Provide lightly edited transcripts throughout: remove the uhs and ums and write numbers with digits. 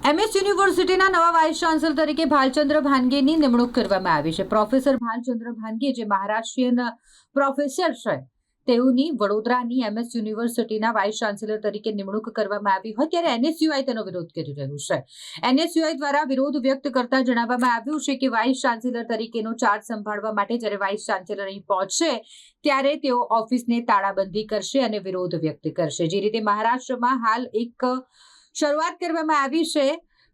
MS યુનિવર્સિટીના નવા vice chancellor તરીકે ભાલચંદ્ર ભાનગેની નિમણૂક કરવામાં આવી છે। પ્રોફેસર ભાલચંદ્ર ભાનગે જે મહારાષ્ટ્રીયન પ્રોફેસર છે તેઓની વડોદરાની MS યુનિવર્સિટીના વાઇસ ચાન્સેલર તરીકે નિમણૂક કરવામાં આવી હોય ત્યારે NSUI તેનો વિરોધ કરી રહ્યું છે। NSUI દ્વારા વિરોધ વ્યક્ત કરતા જણાવવામાં આવ્યું છે કે વાઇસ ચાન્સેલર તરીકેનો ચાર્જ સંભાળવા માટે જ્યારે વાઇસ ચાન્સેલર અહીં પહોંચશે ત્યારે તેઓ ઓફિસને તાળાબંધી કરશે અને વિરોધ વ્યક્ત કરશે। જે રીતે મહારાષ્ટ્રમાં હાલ એક શરૂઆત કરવામાં આવી છે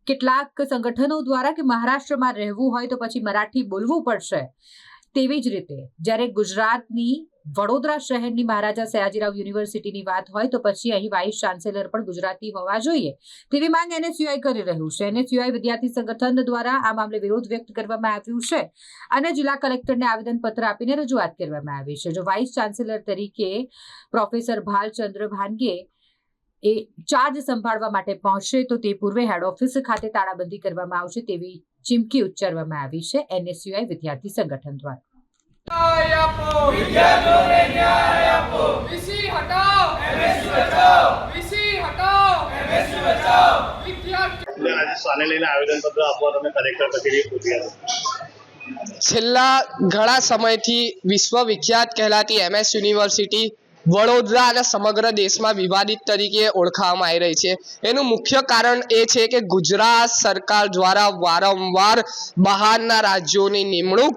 કેટલાક સંગઠનો દ્વારા કે મહારાષ્ટ્રમાં રહેવું હોય તો પછી મરાઠી બોલવું પડશે, તેવી જ રીતે જ્યારે ગુજરાતની વડોદરા શહેરની મહારાજા સયાજીરાવ યુનિવર્સિટીની વાત હોય તો પછી અહીં વાઇસ ચાન્સેલર પણ ગુજરાતી હોવા જોઈએ તેવી માંગ NSUI કરી રહ્યું છે। NSUI વિદ્યાર્થી સંગઠન દ્વારા આ મામલે વિરોધ વ્યક્ત કરવામાં આવ્યું છે અને જિલ્લા કલેક્ટરને આવેદનપત્ર આપીને રજૂઆત કરવામાં આવી છે। જો વાઇસ ચાન્સેલર તરીકે પ્રોફેસર ભાલચંદ્ર ભાનગે એ ચાર્જ સંભાળવા માટે પહોંચશે તો તે પૂર્વે હેડ ઓફિસ ખાતે તાળાબંધી કરવામાં આવશે તેવી ચીમકી ઉચ્ચારવામાં આવી છે NSUI વિદ્યાર્થી સંગઠન દ્વારા। છેલ્લા ઘણા સમયથી વિશ્વવિખ્યાત કહેલાતી MS યુનિવર્સિટી વડોદરા અને સમગ્ર દેશમાં વિવાદિત તરીકે ઓળખાવામાં આવી રહી છે। એનું મુખ્ય કારણ એ છે કે ગુજરાત સરકાર દ્વારા વારંવાર બહારના રાજ્યોની નિમણૂક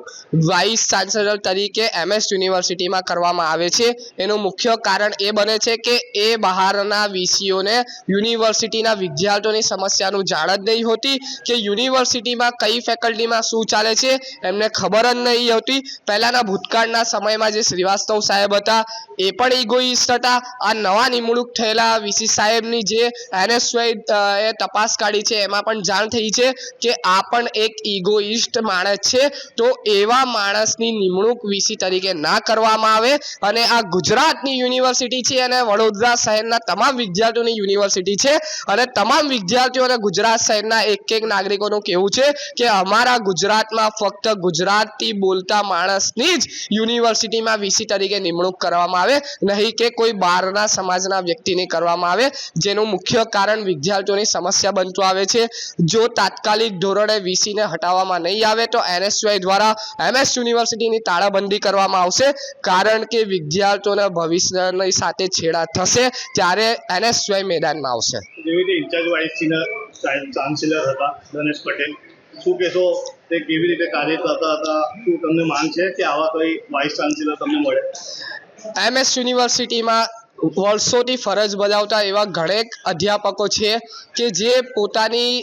વાઇસ ચાન્સેલર તરીકે MS યુનિવર્સિટીમાં કરવામાં આવે છે। એનું મુખ્ય કારણ એ બને છે કે એ બહારના વીસીઓને યુનિવર્સિટીના વિદ્યાર્થીઓની સમસ્યાનું જાણ જ નહીં હોતી કે યુનિવર્સિટીમાં કઈ ફેકલ્ટીમાં શું ચાલે છે એમને ખબર જ નહીં હોતી। પહેલાના ભૂતકાળના સમયમાં જે શ્રીવાસ્તવ સાહેબ હતા એ પણ ઇગોઇસ્ટ હતા। આ નવા નિમણૂક થયેલા વીસી સાહેબની જે NSUI એ તપાસ કાઢી છે એમાં પણ જાણ થઈ છે કે આ પણ એક ઇગોઇસ્ટ માણસ છે। તો એવા માણસની નિમણૂક વીસી તરીકે ના કરવામાં આવે અને આ ગુજરાતની યુનિવર્સિટી છે અને વડોદરા શહેરના તમામ વિદ્યાર્થીઓની યુનિવર્સિટી છે અને તમામ વિદ્યાર્થીઓ અને ગુજરાત શહેરના એક એક નાગરિકોનું કહેવું છે કે અમારા ગુજરાતમાં ફક્ત ગુજરાતી બોલતા માણસની જ યુનિવર્સિટીમાં વીસી તરીકે નિમણૂક કરવામાં આવે, નહીં કે કોઈ બહારના સમાજના વ્યક્તિની કરવામાં આવે। જેનું મુખ્ય કારણ વિદ્યાર્થીઓની સમસ્યા બનતું આવે છે। જો તાત્કાલિક ધોરણે વીસીને હટાવવામાં નહીં આવે તો NSUI દ્વારા MS યુનિવર્સિટીની તાળાબંધી કરવામાં આવશે, કારણ કે વિદ્યાર્થીઓના ભવિષ્યની સાથે છેડા થશે ત્યારે NSUI મેદાનમાં આવશે। જેવી રીતે ઇન્ચાર્જ વાઇસ ચાન્સેલર હતા ગણેશ પટેલ, શું કહેશો તે કેવી રીતે કાર્ય કરતા હતા? શું તમને માંગ છે કે આવા કોઈ વાઇસ ચાન્સેલર તમને મળે? MS યુનિવર્સિટીમાં વર્ષોથી ફરજ બજાવતા એવા ઘણેક અધ્યાપકો છે કે જે પોતાની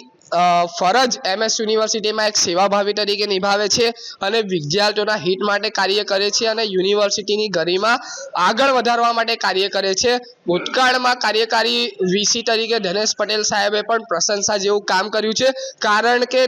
ફરજ MS યુનિવર્સિટીમાં એક સેવાભાવી તરીકે નિભાવે છે અને વિદ્યાર્થીઓના હિત માટે કાર્ય કરે છે અને યુનિવર્સિટીની ગરિમા આગળ વધારવા માટે કાર્ય કરે છે। ભૂતકાળમાં કાર્યકારી વીસી તરીકે ધનેશ પટેલ સાહેબે પણ પ્રશંસા જેવું કામ કર્યું છે, કારણ કે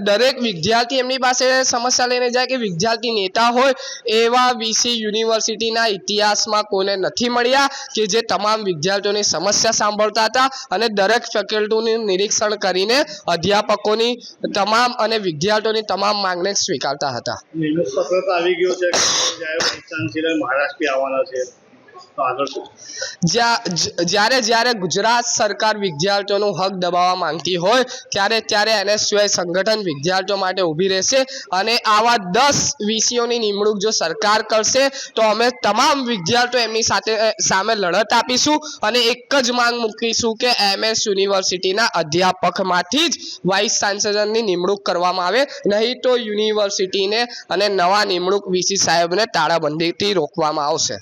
દરેક વિદ્યાર્થી એમની પાસે સમસ્યા લઈને જાય કે વિદ્યાર્થી નેતા હોય એવા વીસી યુનિવર્સિટીના ઇતિહાસમાં કોઈને નથી મળ્યા કે જે તમામ વિદ્યાર્થીઓની સમસ્યા સાંભળતા હતા અને દરેક ફેકલ્ટીનું નિરીક્ષણ કરીને અધ્યાપકોની તમામ અને વિદ્યાર્થીઓની તમામ માંગને સ્વીકારતા હતા। નિમણૂક પત્ર તો આવી ગયો છે, વાઇસ ચાન્સેલર મહારાષ્ટ્રથી આવવાના છે, તો આગળ શું? જ્યારે ગુજરાત સરકાર વિદ્યાર્થીઓનું હક દબાવવા માંગતી હોય ત્યારે NSUI સંગઠન વિદ્યાર્થીઓ માટે ઊભી રહેશે અને આવા 10 વીસીઓની નિમણૂક જો સરકાર કરશે તો અમે તમામ વિદ્યાર્થીઓ એમની સામે લડત આપીશું અને એક જ માંગ મૂકીશું કે MS યુનિવર્સિટીના અધ્યાપકમાંથી જ વાઇસ ચાન્સેલરની નિમણૂક કરવામાં આવે, નહીં તો યુનિવર્સિટીને અને નવા નિમણૂક વીસી સાહેબને તાળાબંધીથી રોકવામાં આવશે।